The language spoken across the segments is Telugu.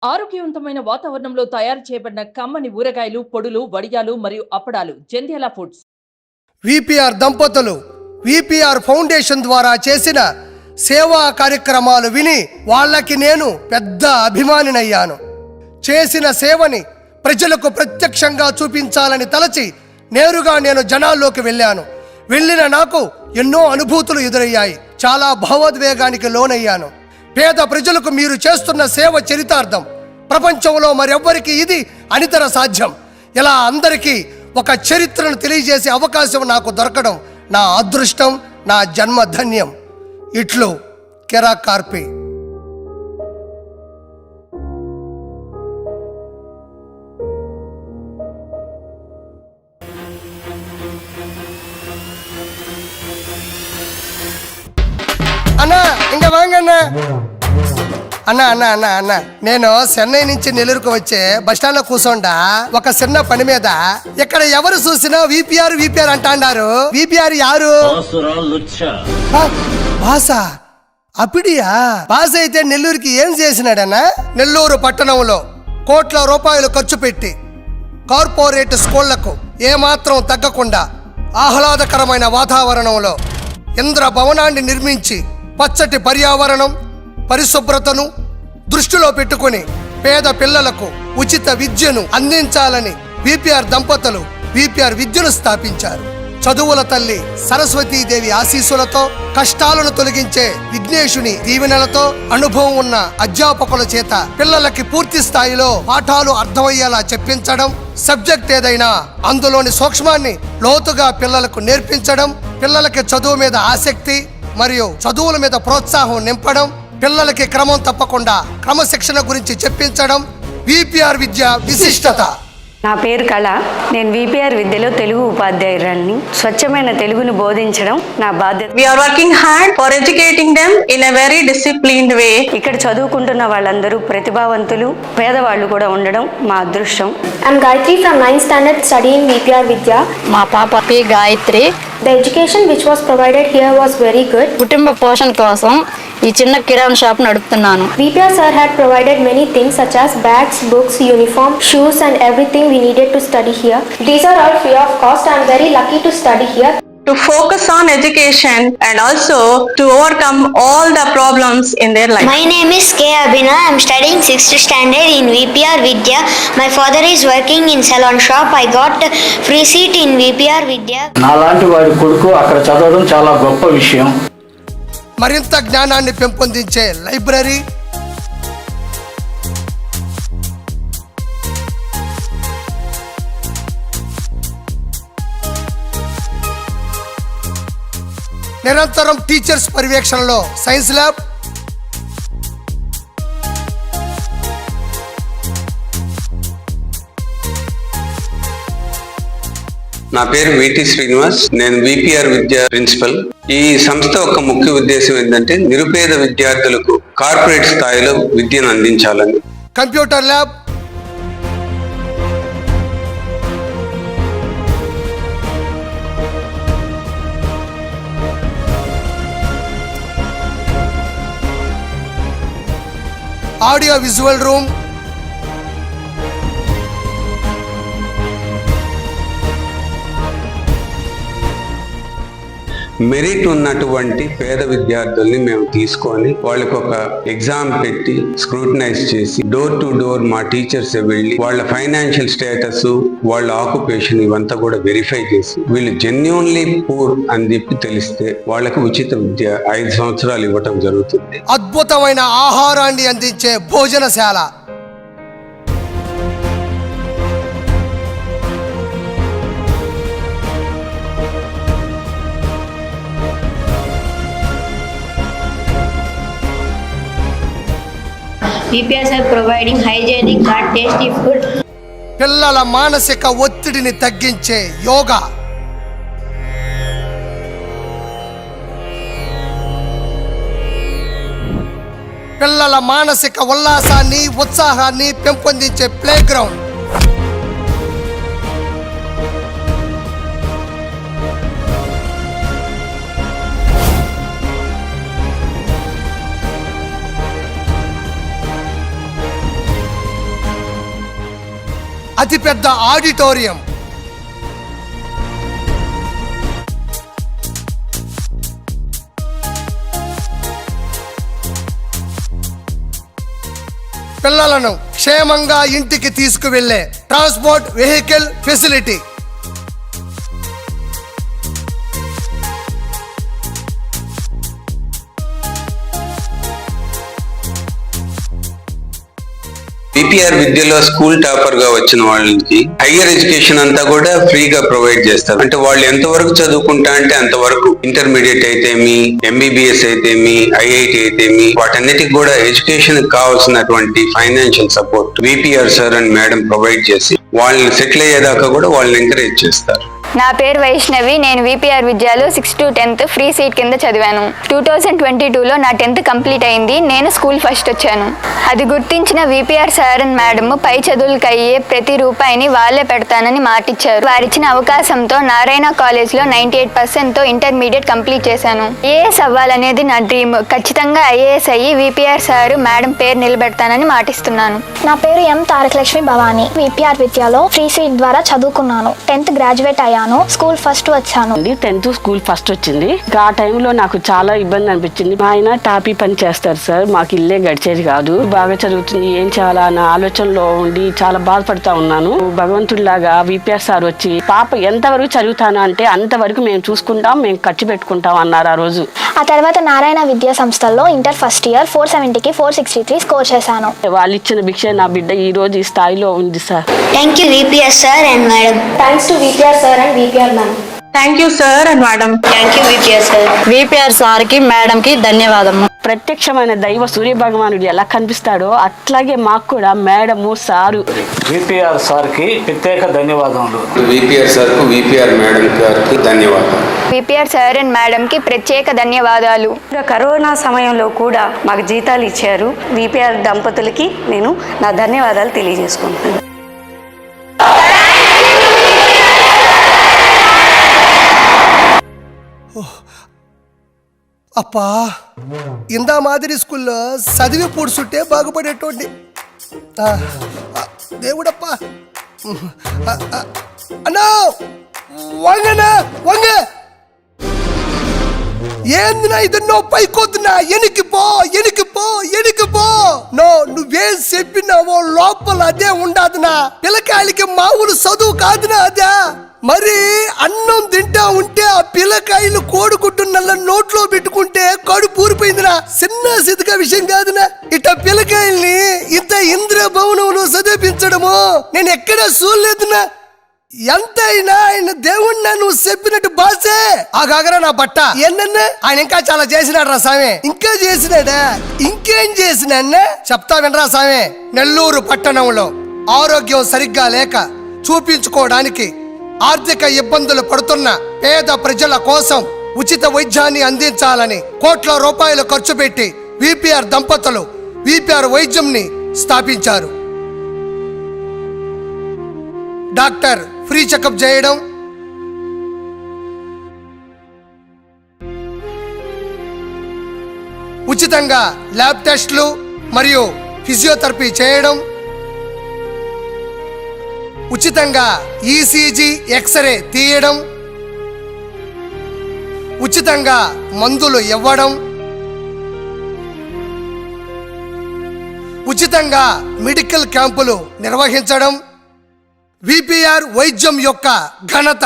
ఆరోగ్యవంతమైన వాతావరణంలో తయారు చేయబడిన కమ్మని ఊరగాయలు, పొడులు, వడియాలు మరియు అప్పడాలు జంధ్యాల ఫుడ్స్. విపిఆర్ దంపతులు విపిఆర్ ఫౌండేషన్ ద్వారా చేసిన సేవా కార్యక్రమాలు విని వాళ్ళకి నేను పెద్ద అభిమానినయ్యాను. చేసిన సేవని ప్రజలకు ప్రత్యక్షంగా చూపించాలని తలచి నేరుగా నేను జనాల్లోకి వెళ్ళాను. వెళ్ళిన నాకు ఎన్నో అనుభూతులు ఎదురయ్యాయి. చాలా భావోద్వేగానికి లోనయ్యాను. పేద ప్రజలకు మీరు చేస్తున్న సేవ చరితార్థం. ప్రపంచంలో మరెవ్వరికి ఇది అనితర సాధ్యం. ఇలా అందరికీ ఒక చరిత్రను తెలియజేసే అవకాశం నాకు దొరకడం నా అదృష్టం, నా జన్మ ధన్యం. ఇట్లు కెరా కార్పే. అన్నా ఇంకా వాంగన్నా. అన్నా అన్నా అన్నా అన్నా నేను చెన్నై నుంచి నెల్లూరుకు వచ్చే బస్టాండ్ లో కూర్చోండా ఒక చిన్న పని మీద ఇక్కడ ఎవరు చూసినా విపిఆర్ విపిఆర్ అంటాండారు. విపిఆర్ యారు? బాసా అపిడియా? బాస అయితే నెల్లూరుకి ఏం చేసినాడన్నా? నెల్లూరు పట్టణంలో కోట్ల రూపాయలు ఖర్చు పెట్టి కార్పొరేట్ స్కూళ్లకు ఏమాత్రం తగ్గకుండా ఆహ్లాదకరమైన వాతావరణంలో ఇంద్ర భవనాన్ని నిర్మించి పచ్చటి పర్యావరణం, పరిశుభ్రతను దృష్టిలో పెట్టుకుని పేద పిల్లలకు ఉచిత విద్యను అందించాలని విపిఆర్ దంపతులు విపిఆర్ విద్యను స్థాపించారు. చదువుల తల్లి సరస్వతీదేవి ఆశీస్సులతో, కష్టాలను తొలగించే విఘ్నేశుని దీవెనలతో, అనుభవం ఉన్న అధ్యాపకుల చేత పిల్లలకి పూర్తి స్థాయిలో పాఠాలు అర్థమయ్యేలా చెప్పించడం, సబ్జెక్ట్ ఏదైనా అందులోని సూక్ష్మాన్ని లోతుగా పిల్లలకు నేర్పించడం, పిల్లలకి చదువు మీద ఆసక్తి మరియు చదువుల మీద ప్రోత్సాహం నింపడం, పిల్లలకి క్రమం తప్పకుండా క్రమశిక్షణ గురించి చెప్పించడం విపిఆర్ విద్య విశిష్టత. నా పేరు కళ. నేను విపిఆర్ విద్యలో తెలుగు ఉపాధ్యాయురాలిని. స్వచ్ఛమైన తెలుగును బోధించడం నా బాధ్యత. We are working hard for educating them in a very disciplined way. ఇక్కడ చదువుకుంటున్న వాళ్ళందరూ ప్రతిభావంతులు, పేదవాళ్ళు కూడా ఉండడం మా అదృష్టం. I'm Gayatri from 9th standard studying VPR Vidya. మా పాప P Gayatri. The education which was provided here was very good. కుటుంబ పోషణ కోసం ఈ చిన్న కిరాణా షాప్ నడుపుతున్నాను. VPR sir had provided many things such as bags, books, uniform, shoes and everything we needed to study here. These are all free of cost. I am very lucky to study here. To focus on education and also to overcome all the problems in their life. My name is K. Abhina. I am studying 6th standard in VPR Vidya. My father is working in salon shop. I got free seat in VPR Vidya. నాలాంటి వాడి కొడుకు అక్కడ చదవడం చాలా గొప్ప విషయం. మరింత జ్ఞానాన్ని పెంపొందించే లైబ్రరీ, నిరంతరం టీచర్స్ పర్యవేక్షణలో సైన్స్ ల్యాబ్, నా పేరు విటి శ్రీనివాస్. నేను విపిఆర్ విద్యా ప్రిన్సిపల్. ఈ సంస్థ యొక్క ముఖ్య ఉద్దేశం ఏంటంటే నిరుపేద విద్యార్థులకు కార్పొరేట్ స్థాయిలో విద్యను అందించాలని. Computer lab, audio visual room, merit ఉన్నటువంటి పేద విద్యార్థుల్ని మేము తీసుకొని వాళ్ళకి ఒక ఎగ్జామ్ పెట్టి స్క్రూటనైజ్ చేసి డోర్ టు డోర్ మా టీచర్స్ వెళ్ళి వాళ్ళ ఫైనాన్షియల్ స్టేటస్, వాళ్ళ ఆక్యుపేషన్ ఇవంతా కూడా వెరిఫై చేసి వీళ్ళు జెన్యూన్లీ పూర్ అని చెప్పి తెలిస్తే వాళ్ళకి ఉచిత విద్య 5 సంవత్సరాలు ఇవ్వటం జరుగుతుంది. అద్భుతమైన ఆహారాన్ని అందించే భోజనశాల, VPR sir providing hygienic and tasty food. పిల్లల మానసిక ఒత్తిడిని తగ్గించే యోగా, పిల్లల మానసిక ఉల్లాసాన్ని, ఉత్సాహాన్ని పెంపొందించే ప్లే గ్రౌండ్, అతిపెద్ద ఆడిటోరియం. పిల్లలను క్షేమంగా ఇంటికి తీసుకువెళ్లే ట్రాన్స్పోర్ట్ వెహికల్ ఫెసిలిటీ. విపిఆర్ విద్యలో స్కూల్ టాపర్ గా వచ్చిన వాళ్ళకి హయ్యర్ ఎడ్యుకేషన్ అంతా కూడా ఫ్రీగా ప్రొవైడ్ చేస్తారు. అంటే వాళ్ళు ఎంతవరకు చదువుకుంటా అంటే అంతవరకు, ఇంటర్మీడియట్ అయితేమి, ఎంబీబీఎస్ అయితేమి, ఐఐటి అయితేమి, వాటన్నిటికి కూడా ఎడ్యుకేషన్ కావాల్సినటువంటి financial support VPR sir and madam provide చేసి వాళ్ళని సెటిల్ అయ్యేదాకా కూడా వాళ్ళని ఎంకరేజ్ చేస్తారు. నా పేరు వైష్ణవి. నేను విపిఆర్ విద్యలో 6th to 10th free seat కింద చదివాను. 2022లో నా 10th కంప్లీట్ అయింది. నేను స్కూల్ ఫస్ట్ వచ్చాను. అది గుర్తించిన విపిఆర్ సార్ అండ్ మేడం పై చదువులకు అయ్యే ప్రతి రూపాయిని వాళ్ళే పెడతానని మాటిచ్చారు. వారిచ్చిన అవకాశంతో నారాయణ కాలేజ్లో 98%తో ఇంటర్మీడియట్ కంప్లీట్ చేశాను. ఐఏఎస్ అవ్వాలనేది నా డ్రీమ్. ఖచ్చితంగా ఐఏఎస్ అయ్యి విపిఆర్ సార్ మేడం పేరు నిలబెడతానని మాటిస్తున్నాను. నా పేరు ఎం తారకలక్ష్మి భవాని. విపిఆర్ విద్యలో ఫ్రీ సీట్ ద్వారా చదువుకున్నాను. 10th గ్రాడ్యుయేట్ అయ్యాను. స్కూల్ ఫస్ట్ వచ్చాను. 10th స్కూల్ ఫస్ట్ వచ్చింది. ఆ టైంలో నాకు చాలా ఇబ్బంది అనిపించింది. మా ఆయన టాపీ పని చేస్తారు సార్, మాకు ఇల్లే గడిచేది కాదు. బాగా చదువుతుంది, ఏం చేయాలా అన్న ఆలోచనలో ఉండి చాలా బాధపడతా ఉన్నాను. భగవంతుడిలాగా విపిఆర్ సార్ వచ్చి పాప ఎంతవరకు చదువుతాను అంటే అంతవరకు మేము చూసుకుంటాం, మేము ఖర్చు పెట్టుకుంటాం అన్నారు ఆ రోజు. ఆ తర్వాత నారాయణ విద్యా సంస్థల్లో ఇంటర్ ఫస్ట్ ఇయర్ 470కి 463 స్కోర్ చేశాను. వాళ్ళు ఇచ్చిన భిక్ష నా బిడ్డ ఈ రోజు ఈ స్థాయిలో ఉంది sir. Thank you VPR sir and madam. Thanks to VPR sir and VPR ma'am. Thank you sir and madam. Thank you VPR sir. VPR సార్కి మేడంకి ధన్యవాదము. ప్రత్యక్షమైన దైవ సూర్య భగవానుడు ఎలా కనిపిస్తాడో అట్లాగే మాకు కూడా మేడము సారు విపిఆర్ సార్కి ప్రత్యేక ధన్యవాదములు. విపిఆర్ సార్కు విపిఆర్ మేడం గారికి ధన్యవాదాలు. విపిఆర్ సార్ అండ్ మేడంకి ప్రత్యేక ధన్యవాదాలు. కరోనా సమయంలో కూడా మాకు జీతాలు ఇచ్చారు. విపిఆర్ దంపతులకి నేను నా ధన్యవాదాలు తెలియజేసుకుంటున్నాను. అప్పా, ఇందా మాదిరి స్కూల్లో చదివి పూడ్చుంటే బాగుపడేటోండి. దేవుడప్పా. అన్నా వంగనా వంగ. ఏందినా ఇదన్నో పైకొద్దునా, ఎనికిపో ఎనికిపో ఎనికిపో. నో, నువ్వేం చెప్పినావో లోపల అదే ఉండదునా. పిల్లకాయలకి మామూలు చదువు కాదునా అదే. మరి అన్నం తింటా ఉంటే ఆ పిల్లకాయలు కోడుకుంటున్న నోట్లో పెట్టుకుంటే కడుపు ఊరిపోయిందినా. చిన్న సిద్ధగా విషయం కాదునా. ఇట్ట పిల్లకాయల్ని ఇంత ఇంద్ర భవనంలో చదివించడము నేను ఎక్కడా చూడలేదునా. ఎంతైనా ఆయన దేవుణ్ణి నువ్వు చెప్పినట్టు బాసే. ఆగాగరా నా బట్ట ఏందన్నా, ఆయన ఇంకా చాలా చేసినాడు రా సామె. ఇంకా చేసినాడా? ఇంకేం చేసినా చెప్తా వినరా సామె. నెల్లూరు పట్టణంలో ఆరోగ్యం సరిగ్గా లేక చూపించుకోవడానికి ఆర్థిక ఇబ్బందులు పడుతున్న పేద ప్రజల కోసం ఉచిత వైద్యాన్ని అందించాలని కోట్ల రూపాయలు ఖర్చు పెట్టి విపిఆర్ దంపతులు విపిఆర్ వైద్యంని స్థాపించారు. డాక్టర్ ఫ్రీ చెకప్ చేయడం, ఉచితంగా ల్యాబ్ టెస్టులు మరియు ఫిజియోథెరపీ చేయడం, ఉచితంగా ఈసీజీ ఎక్స్రే తీయడం, ఉచితంగా మందులు ఇవ్వడం, ఉచితంగా మెడికల్ క్యాంపులు నిర్వహించడం విపిఆర్ వైద్యం యొక్క ఘనత.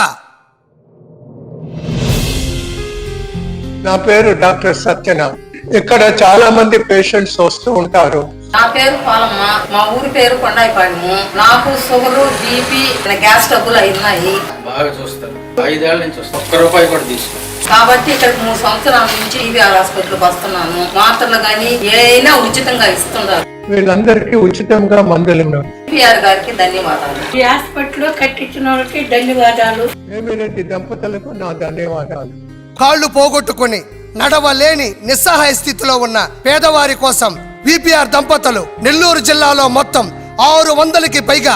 నా పేరు డాక్టర్ సత్యనారాయణ. ఇక్కడ చాలా మంది పేషెంట్స్ వస్తూ ఉంటారు. నా పేరు పాలమ్మ. మా ఊరి పేరు కొండాయిపాలెము. నాకు షుగర్, బీపీ, గ్యాస్ ట్రబుల్ ఉన్నాయి. బాగా చూస్తారు. 5 ఏళ్ల నుంచి వస్తారు. ఒక్క రూపాయి కూడా తీసుకో. కాబట్టి ఇక్కడ 3 సంవత్సరాల నుంచి విపిఆర్ హాస్పిటల్కి వస్తున్నాను. మాత్రలు కానీ ఏమైనా ఉచితంగా ఇస్తున్నారు. వీళ్ళందరికీ ఉచితంగా మందులు ఉన్నాయి. విపిఆర్ గారికి ధన్యవాదాలు. ఈ హాస్పిటల్ కట్టించిన వాళ్ళకి ధన్యవాదాలు. వేమిరెడ్డి దంపతులకు నా ధన్యవాదాలు. కాళ్ళు పోగొట్టుకుని నడవలేని నిస్సహాయ స్థితిలో ఉన్న పేదవారి కోసం విపిఆర్ దంపతులు నెల్లూరు జిల్లాలో మొత్తం 600కి పైగా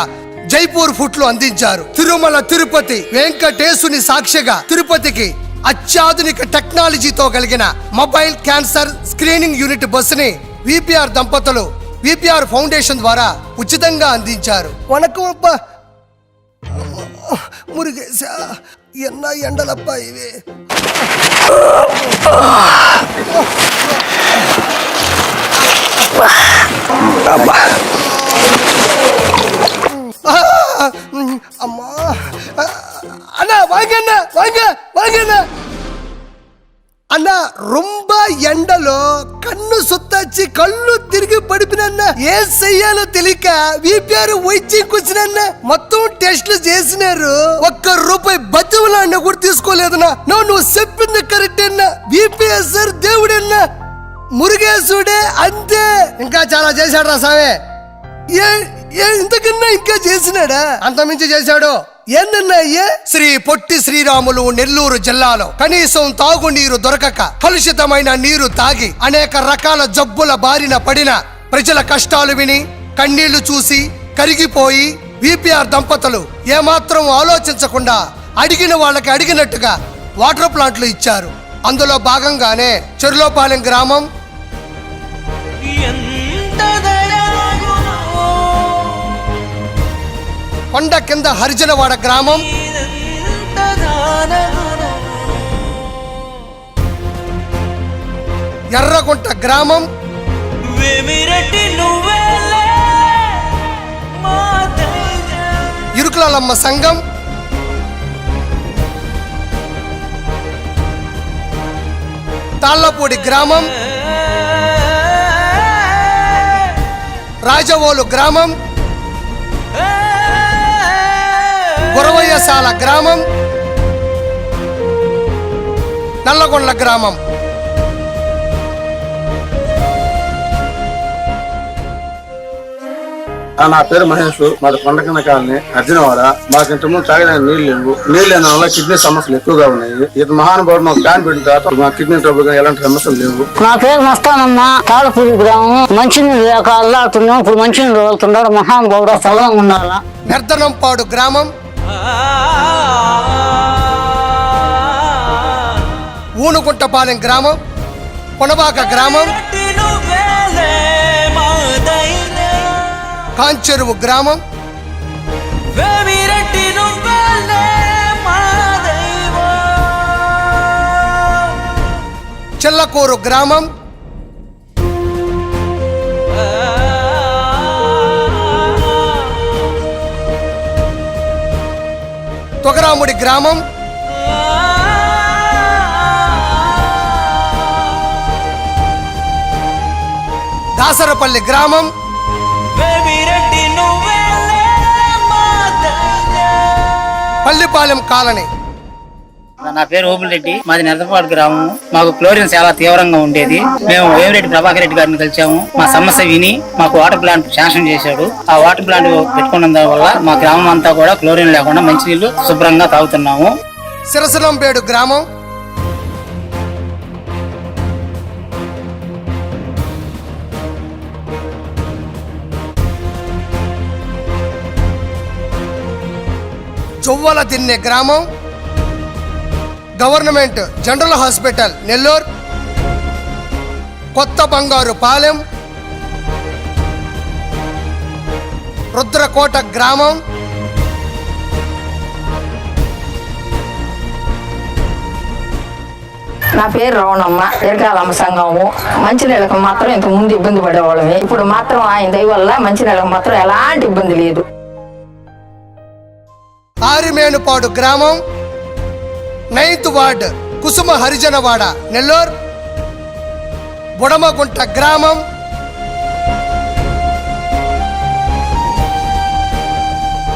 జైపూర్ ఫుడ్లు అందించారు. తిరుమల తిరుపతి వెంకటేశుని సాక్షిగా తిరుపతికి అత్యాధునిక టెక్నాలజీతో కలిగిన మొబైల్ క్యాన్సర్ స్క్రీనింగ్ యూనిట్ బస్సుని విపిఆర్ దంపతులు విపిఆర్ ఫౌండేషన్ ద్వారా ఉచితంగా అందించారు. వణకం అబ్బా. మురుగేశా ఎన్న ఎండలప్ప ఇవి. అమ్మా అన్న వాంగన్న వాంగన్న అన్న రొంబ ఎండలో కన్ను సుత్తచ్చి కళ్ళు తిరిగి పడిపినన్న ఏం చెయ్యాలో తెలియక విపిఆర్ వైద్యం కూర్చునన్న మొత్తం టెస్టులు చేసినారు. ₹1 బతిమలాడినా కూడా తీసుకోలేదన్నా. నువ్వు చెప్పింది కరెక్ట్ అన్న. విపిఆర్ సార్ దేవుడన్నా, మురుగేశుడే అంతే. ఇంకా చాలా చేశాడు రా సామే. ఇంతకన్నా ఇంకా చేసినాడా? అంతమించి చేశాడు. ఏందన్నా శ్రీ పొట్టి శ్రీరాములు నెల్లూరు జిల్లాలో కనీసం తాగునీరు దొరకక కలుషితమైన నీరు తాగి అనేక రకాల జబ్బుల బారిన పడిన ప్రజల కష్టాలు విని కన్నీళ్లు చూసి కరిగిపోయి విపిఆర్ దంపతులు ఏమాత్రం ఆలోచించకుండా అడిగిన వాళ్ళకి అడిగినట్టుగా వాటర్ ప్లాంట్లు ఇచ్చారు. అందులో భాగంగానే చెర్లోపాలెం గ్రామం, కొండ కింద హరిజనవాడ గ్రామం, ఎర్రగుంట గ్రామం, ఇరుకులమ్మ సంఘం, తాళ్లపూడి గ్రామం, రాజవోలు గ్రామం, గురవయ్యసాల గ్రామం, నల్లగొండ్ల గ్రామం. నా పేరు మహేష్. మాది కొండ కింద కాలనీ, అర్జునవాడ. మాకు ఇంతకుముందు తాగడానికి నీళ్లు లేవు. నీళ్ళు లేని వల్ల కిడ్నీ సమస్యలు ఎక్కువగా ఉన్నాయి. ఇది మహానుభావుడు మాకు ప్లాన్ పెట్టిన తర్వాత మా కిడ్నీ ట్రబుల్ ఎలాంటి సమస్యలు లేవు. నా పేరు మస్తానమ్మ, తాళపూడి గ్రామం. మంచినీళ్ళు లేక అల్లాడుతున్నాం. ఇప్పుడు మంచినీళ్ళు వెళ్తున్నాడు. మహానుభావుడు స్థలంగా ఉండాలా. నిర్ధనంపాడు గ్రామం, ఊనుగుంటపాలెం గ్రామం, కొనబాక గ్రామం, కాంచెరువు గ్రామం, చెల్లకూరు గ్రామం, తొగరాముడి గ్రామం, దాసరపల్లి గ్రామం, పల్లిపాలెం కాలనీ. నా పేరు ఓపులరెడ్డి, మాది నెరదపాడు గ్రామం. మాకు క్లోరిన్ చాలా తీవ్రంగా ఉండేది. మేము వేమిరెడ్డి ప్రభాకర్ రెడ్డి గారిని కలిసాము. మా సమస్య విని మాకు వాటర్ ప్లాంట్ శాంక్షన్ చేశాడు. ఆ వాటర్ ప్లాంట్ పెట్టుకున్న వల్ల మా గ్రామం అంతా కూడా క్లోరిన్ లేకుండా మంచినీళ్లు శుభ్రంగా తాగుతున్నాము. సిరసలంపేడు గ్రామం, చొవ్వల దిన్నె గ్రామం, గవర్నమెంట్ జనరల్ హాస్పిటల్ నెల్లూరు, కొత్త బంగారు పాలెం, రుద్రకోట గ్రామం, నా పేరు రవణమ్మ, ఎరకాలమ్మ సంఘము. మంచినీళ్ళకు మాత్రం ఇంత ముందు ఇబ్బంది పడేవాళ్ళమే. ఇప్పుడు మాత్రం ఆయన దయ వల్ల మంచినీళ్ళకు మాత్రం ఎలాంటి ఇబ్బంది లేదు. ఆరిమేనుపాడు గ్రామం, 9th వార్డ్ కుసుమ హరిజనవాడ నెల్లూరు, బుడమగుంట గ్రామం,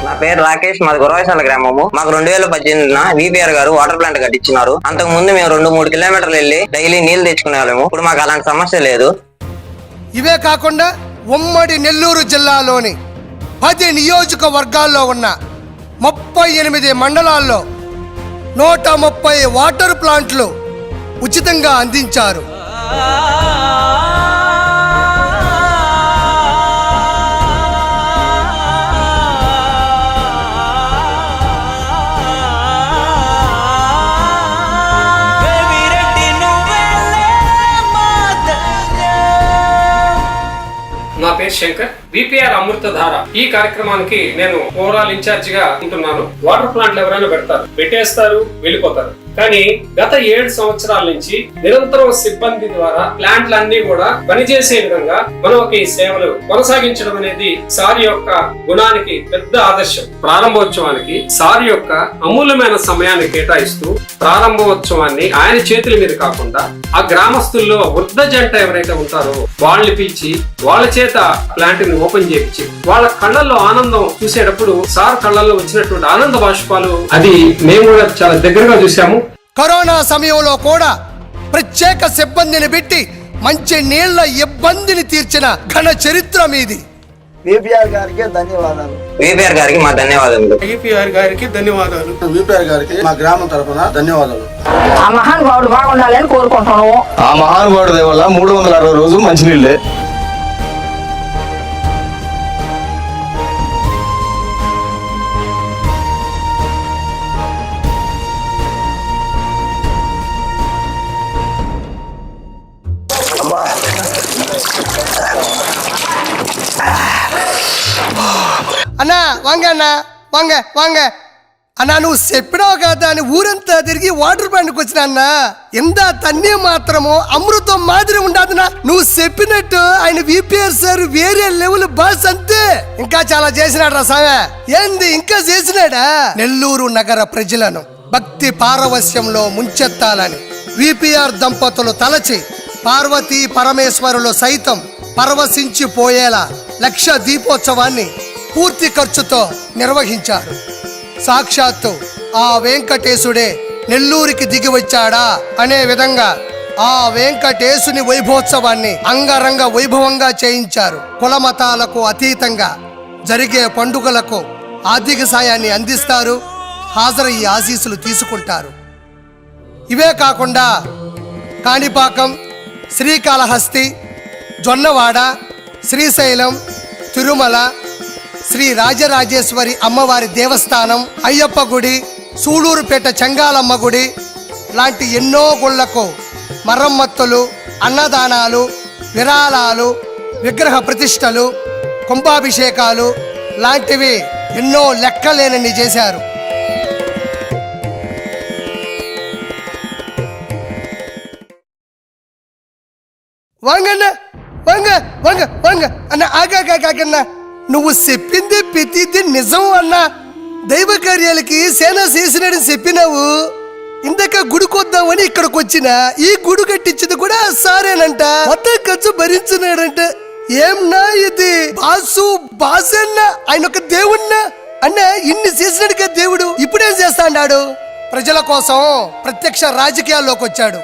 నా పేరు రాకేష్, మాది గురవైశాల గ్రామము. మాకు 2018 విపిఆర్ గారు వాటర్ ప్లాంట్ కట్టించినారు. అంతకు ముందు మేము 2-3 కిలోమీటర్లు వెళ్ళి డైలీ నీళ్లు తెచ్చుకునే వాళ్ళము. ఇప్పుడు మాకు అలాంటి సమస్య లేదు. ఇవే కాకుండా ఉమ్మడి నెల్లూరు జిల్లాలోని 10 నియోజకవర్గాల్లో ఉన్న 38 మండలాల్లో 130 వాటర్ ప్లాంట్లు ఉచితంగా అందించారు. నా పేరు శంకర్, విపిఆర్ అమృతధార ఈ కార్యక్రమానికి నేను ఓవరాల్ ఇన్ఛార్జ్ గా ఉంటున్నాను. వాటర్ ప్లాంట్లు ఎవరైనా పెడతారు, పెట్టేస్తారు, వెళ్ళిపోతారు. కానీ గత 7 సంవత్సరాల నుంచి నిరంతరం సిబ్బంది ద్వారా ప్లాంట్లన్నీ కూడా పనిచేసే విధంగా మనం ఈ సేవలు కొనసాగించడం అనేది సార్ యొక్క గుణానికి పెద్ద ఆదర్శం. ప్రారంభోత్సవానికి సార్ యొక్క అమూల్యమైన సమయాన్ని కేటాయిస్తూ ప్రారంభోత్సవాన్ని ఆయన చేతుల మీద కాకుండా ఆ గ్రామస్తుల్లో వృద్ధ జంట ఎవరైతే ఉంటారో వాళ్ళని పిలిచి వాళ్ళ చేత ప్లాంట్ ని ఓపెన్ చేయించి వాళ్ళ కళ్ళల్లో ఆనందం చూసేటప్పుడు సార్ కళ్ళల్లో వచ్చినటువంటి ఆనంద బాష్పాలు అది మేము కూడా చాలా దగ్గరగా చూసాము. కరోనా సమయంలో కూడా ప్రత్యేక సిబ్బందిని పెట్టి మంచి నీళ్ల ఇబ్బందిని తీర్చిన ఘన చరిత్ర మీది. విపిఆర్ గారికి ధన్యవాదాలు. విపిఆర్ గారికి మా ధన్యవాదాలు. విపిఆర్ గారికి ధన్యవాదాలు. విపిఆర్ గారికి మా గ్రామం తరఫున ధన్యవాదాలు. ఆ మహానుభావుడు బాగుండాలని కోరుకుంటున్నాము. ఆ మహానుభావుడు దయ వల్ల 360 రోజులు మంచినీళ్ళే. అన్నా వాంగ అన్నా వాంగ వాంగ అన్నా, నువ్వు చెప్పినావు కదా అని ఊరంతా తిరిగి వాటర్ ప్లాంట్కి వచ్చిన అన్నా. ఎంత తన్నీ మాత్రమో అమృతం మాదిరి ఉండదునా. నువ్వు చెప్పినట్టు ఆయన విపిఆర్ సార్ వేరే లెవెల్ బాస్ అంతే. ఇంకా చాలా చేసినాడు రా సామె. ఏంది ఇంకా చేసినాడా? నెల్లూరు నగర ప్రజలను భక్తి పారవస్యంలో ముంచెత్తాలని విపిఆర్ దంపతులు తలచి పార్వతీ పరమేశ్వరులు సైతం పరవశించిపోయేలా 1,00,000 దీపోత్సవాన్ని పూర్తి ఖర్చుతో నిర్వహించారు. సాక్షాత్తు ఆ వెంకటేశుడే నెల్లూరికి దిగి వచ్చాడా అనే విధంగా ఆ వెంకటేశుని వైభోత్సవాన్ని అంగరంగ వైభవంగా చేయించారు. కులమతాలకు అతీతంగా జరిగే పండుగలకు ఆర్థిక సాయాన్ని అందిస్తారు. హాజరయ్యి ఆశీస్సులు తీసుకుంటారు. ఇవే కాకుండా కాణిపాకం, శ్రీకాళహస్తి, జొన్నవాడ, శ్రీశైలం, తిరుమల, శ్రీ రాజరాజేశ్వరి అమ్మవారి దేవస్థానం, అయ్యప్ప గుడి, సూళూరుపేట చెంగాలమ్మ గుడి లాంటి ఎన్నో గుళ్లకు మరమ్మతులు, అన్నదానాలు, విరాళాలు, విగ్రహ ప్రతిష్టలు, కుంభాభిషేకాలు లాంటివి ఎన్నో లెక్కలేనన్ని చేశారు. వాంగన్న వాంగ వాంగ వాంగ అన్న ఆగాకన్నా, నువ్వు చెప్పింది ప్రతిది నిజం అన్నా. దైవ కార్యాలకి సేనా చేసినాడని చెప్పినావు. ఇందాక గుడికొద్దామని ఇక్కడికి వచ్చిన ఈ గుడి కట్టించింది కూడా సారేనంట. మొత్తం ఖర్చు భరించినాడంట. ఏమన్నా ఇది బాసన్న ఆయన ఒక దేవుణ్ణా అన్న. ఇన్ని చేసినాడుగా దేవుడు. ఇప్పుడేం చేస్తా అన్నాడు? ప్రజల కోసం ప్రత్యక్ష రాజకీయాల్లోకి వచ్చాడు.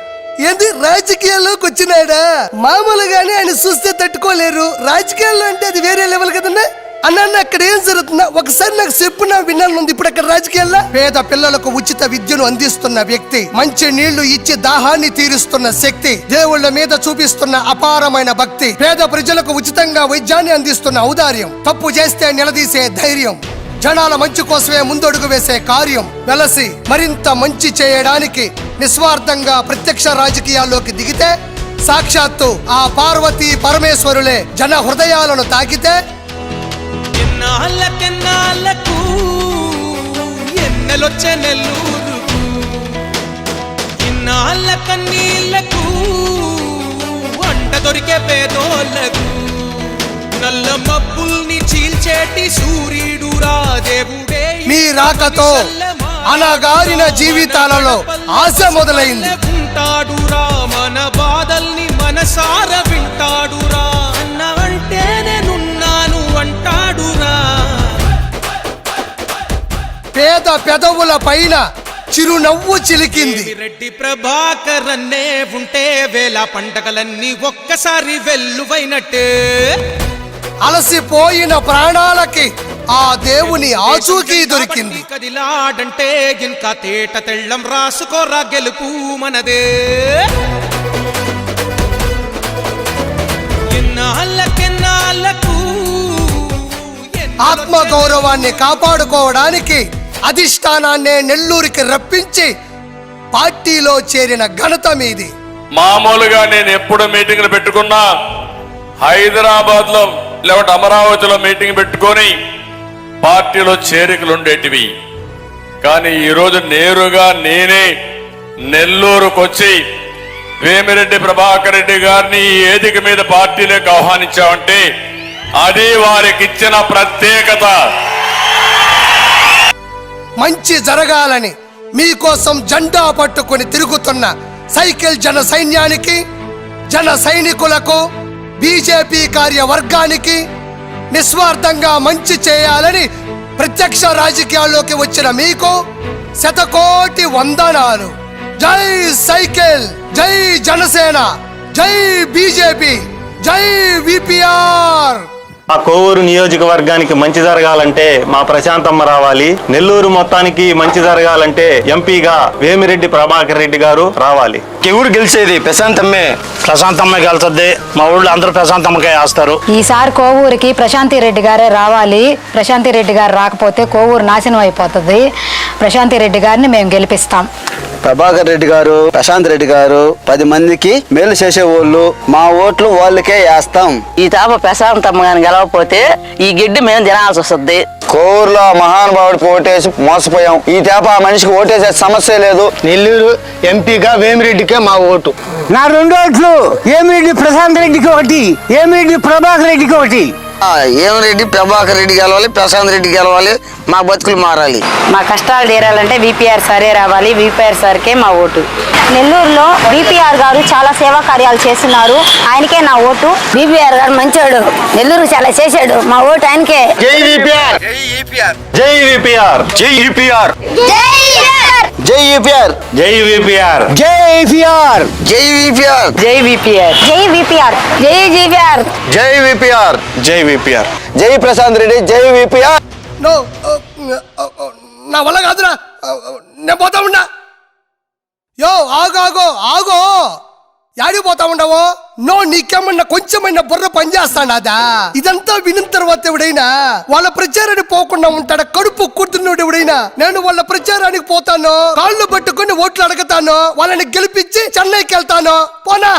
ఏంది రాజకీయాల్లోకి వచ్చినాడా? మామూలుగానే ఆయన చూస్తే తట్టుకోలేరు. రాజకీయాల్లో అంటే అది వేరే లెవెల్ కదన్నా. అన్న అక్కడ ఏం జరుగుతుందా ఒకసారి నాకు చెప్పు, నా వినాలనుంది. ఇప్పుడు అక్కడ రాజకీయాల్లో పేద పిల్లలకు ఉచిత విద్యను అందిస్తున్న వ్యక్తి, మంచి నీళ్లు ఇచ్చి దాహాన్ని తీరుస్తున్న శక్తి, దేవుళ్ల మీద చూపిస్తున్న అపారమైన భక్తి, పేద ప్రజలకు ఉచితంగా వైద్యాన్ని అందిస్తున్న ఔదార్యం, తప్పు చేస్తే నిలదీసే ధైర్యం, జనాల మంచి కోసమే ముందడుగు వేసే కార్యం, వెలసి మరింత మంచి చేయడానికి నిస్వార్థంగా ప్రత్యక్ష రాజకీయాల్లోకి దిగితే సాక్షాత్తు ఆ పార్వతీ పరమేశ్వరులే జన హృదయాలను తాకితే ఎన్నెలొచ్చే నెల్లూరుకు, ఇన్నాళ్ళ కన్నీళ్లకు వంట దొరికే పేదోళ్లకు, నల్ల మబ్బుల్ని చీల్చేటి సూర్యుడు రాదేవుడే. మీ రాకతో అనగారిన జీవితాలలో ఆశ మొదలైంది. ఉంటాడురా మన బాధల్ని మనసార వింటాడురా. అన్నవంటే నేనున్నాను అంటాడురా. పేద పెదవుల పైన చిరునవ్వు చిలికింది. రెడ్డి ప్రభాకర్ అన్నే ఉంటే వేళ పంటగలన్నీ ఒక్కసారి వెల్లువైనట్టే. అలసిపోయిన ప్రాణాలకి ఆ దేవుని ఆచూకీ దొరికింది. కదిలాడంటే ఇంకా తేట తెళ్ళం రాసుకోరా గెలుపు మనదే. ఆత్మగౌరవాన్ని కాపాడుకోవడానికి అధిష్టానాన్నే నెల్లూరుకి రప్పించి పార్టీలో చేరిన ఘనత మీది. మామూలుగా నేను ఎప్పుడు మీటింగ్లు పెట్టుకున్నా హైదరాబాద్ లో లేకపోతే అమరావతిలో మీటింగ్ పెట్టుకొని పార్టీలో చేరికలు ఉండేటివి. కానీ ఈరోజు నేరుగా నేనే నెల్లూరుకు వచ్చి వేమిరెడ్డి ప్రభాకర్ రెడ్డి గారిని ఈ వేదిక మీద పార్టీలోకి ఆహ్వానించామంటే అది వారికి ఇచ్చిన ప్రత్యేకత. మంచి జరగాలని మీకోసం జెండా పట్టుకొని తిరుగుతున్న సైకిల్ జన సైన్యానికి, జన సైనికులకు, బీజేపీ కార్యవర్గానికి నిస్వార్థంగా మంచి చేయాలని ప్రత్యక్ష రాజకీయాల్లోకి వచ్చిన మీకు శతకోటి వందనాలు. జై సైకిల్, జై జనసేన, జై బీజేపీ, జై విపిఆర్. మా కోవూరు నియోజకవర్గానికి మంచి జరగాలంటే మా ప్రశాంతమ్మ రావాలి. నెల్లూరు మొత్తానికి మంచి జరగాలంటే ఎంపీగా వేమిరెడ్డి ప్రభాకర్ రెడ్డి గారు రావాలి. ఎవరు గెలిచేది? ప్రశాంతమ్మ గెలుస్తుంది. మా ఊళ్ళో అందరూ ప్రశాంతమ్మకే వేస్తారు. ఈసారి కోవూరుకి ప్రశాంతి రెడ్డి గారే రావాలి. ప్రశాంతి రెడ్డి గారు రాకపోతే కోవూరు నాశనం అయిపోతుంది. ప్రశాంతి రెడ్డి గారిని మేము గెలిపిస్తాం. ప్రభాకర్ రెడ్డి గారు, ప్రశాంత్ రెడ్డి గారు 10 మందికి మేలు చేసేవాళ్ళు. మా ఓట్లు వాళ్ళకే వేస్తాం. ఈ తాప ప్రశాంతమ్మ గాని గెలవకపోతే ఈ గిడ్డి మేము తినాల్సి వస్తుంది. కోవూరులో మహానుభావుడికి ఓటేసి మోసపోయాం. ఈ తేప ఆ మనిషికి ఓటేసే సమస్య లేదు. నెల్లూరు ఎంపీగా వేమిరెడ్డికే మా ఓటు. నా 2 ఓట్లు వేమిరెడ్డి ప్రశాంత్ రెడ్డికి ఒకటి, వేమిరెడ్డి ప్రభాకర్ రెడ్డికి ఒకటి. వేమిరెడ్డి ప్రభాకర్ రెడ్డి గెలవాలి, ప్రశాంత్ రెడ్డి గెలవాలి. మా బతుకులు మారాలి. మా కష్టాలు తీరాలంటే విపిఆర్ సారే రావాలి. విపిఆర్ సార్కే మా ఓటు. నెల్లూరులో విపిఆర్ గారు చాలా సేవా కార్యాలు చేస్తున్నారు. ఆయనకే నా ఓటు. విపిఆర్ గారు మంచోడు, నెల్లూరు చాలా చేశాడు. మా ఓటు ఆయనకే. జై విపిఆర్, జై విపిఆర్, జై విపిఆర్, జై విపిఆర్, జై విపిఆర్, జై విపిఆర్, జై విపిఆర్, జై విపిఆర్, జై విపిఆర్, జై విపిఆర్, జై విపిఆర్, జై విపిఆర్, జై విపిఆర్, జై ప్రశాంత్ రెడ్డి, జై విపిఆర్. నో, నా వల్ల కాదురా, నేను పోతా ఉన్నా. యో ఆగో ఆగో, యాడికి పోతా ఉండవో? నో, నీకేమన్నా కొంచెమైనా బుర్ర పనిచేస్తాడా? ఇదంతా వినిన తర్వాత ఎవడైనా వాళ్ళ ప్రచారానికి పోకుండా ఉంటాడా? కడుపు కుడుతున్నాడు ఎవడైనా. నేను వాళ్ళ ప్రచారానికి పోతాను, కాళ్ళు పట్టుకుని ఓట్లు అడగతాను, వాళ్ళని గెలిపించి చెన్నైకి వెళ్తాను. పోనా?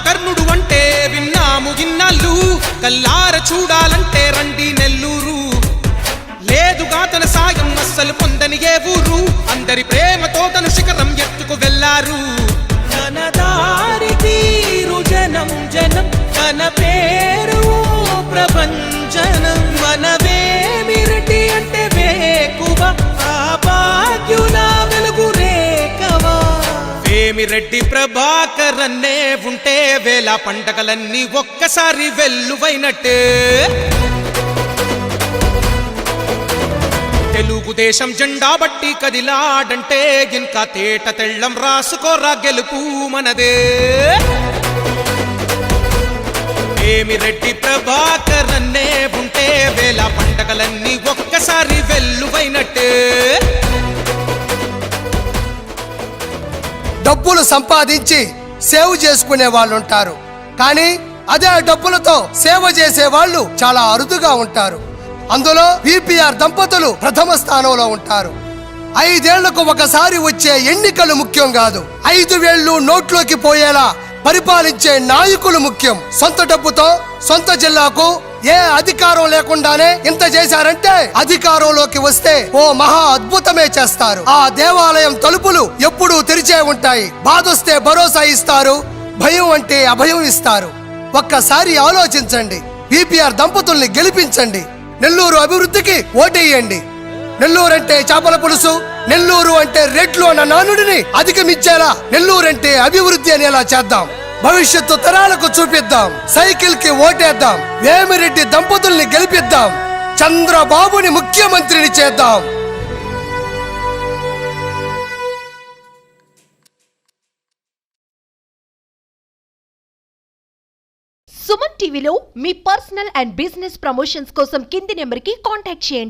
కర్ణుడు అంటే విన్నాము ఇన్నాళ్ళు, కల్లార చూడాలంటే రండి నెల్లూరు. లేదుగా తన సాయం అస్సలు పొందని ఏ ఊరు, అందరి ప్రేమతో తన శిఖరం ఎత్తుకు వెళ్లారు. తన దారి తీరు జనం జనం, తన పేరు ప్రభంజనం. మన వేమిరెడ్డి అంటే వేకువ, ఆ భాగ్యుల వెలుగు రేఖవా. వేమిరెడ్డి ప్రభాకర్ అన్నే ఉంటే వేల పండగలన్నీ ఒక్కసారి వెల్లువైనట్టే. తెలుగుదేశం జెండా బట్టి కదిలాడంటే ఇంకా తేట తెళ్ళం రాసుకోరా గెలుపు మనదే. వేమిరెడ్డి ప్రభాకర్ అన్నే ఉంటే వేల పండగలన్నీ ఒక్కసారి వెల్లువైనట్టే. డబ్బులు సంపాదించి సేవ్ చేసుకునే వాళ్ళు ఉంటారు, కానీ అదే డబ్బులతో సేవ చేసే వాళ్ళు చాలా అరుదుగా ఉంటారు. అందులో విపిఆర్ దంపతులు ప్రథమ స్థానంలో ఉంటారు. 5 ఏళ్లకు ఒకసారి వచ్చే ఎన్నికలు ముఖ్యం కాదు, 5 వేళ్లు నోట్లోకి పోయేలా పరిపాలించే నాయకులు ముఖ్యం. సొంత డబ్బుతో సొంత జిల్లాకు ఏ అధికారం లేకుండానే ఇంత చేశారంటే అధికారంలోకి వస్తే ఓ మహా అద్భుతమే చేస్తారు. ఆ దేవాలయం తలుపులు ఎప్పుడూ తెరిచే ఉంటాయి. బాధొస్తే భరోసా ఇస్తారు, భయం అంటే అభయం ఇస్తారు. ఒక్కసారి ఆలోచించండి, విపిఆర్ దంపతుల్ని గెలిపించండి, నెల్లూరు అభివృద్ధికి ఓటేయండి. నెల్లూరు అంటే చేపల పులుసు, నెల్లూరు అంటే రెడ్లు అన్న నానుడిని అధిగమించేలా నెల్లూరు అంటే అభివృద్ధి అనేలా చేద్దాం. భవిష్యత్తు తరాలకు చూపిద్దాం. సైకిల్ కి ఓటేద్దాం. వేమిరెడ్డి దంపతుల్ని గెలిపిద్దాం. చంద్రబాబుని ముఖ్యమంత్రిని చేద్దాం. సుమన్ టీవీలో మీ పర్సనల్ అండ్ బిజినెస్ ప్రమోషన్స్ కోసం కింది నెంబర్కి కాంటాక్ట్ చేయండి.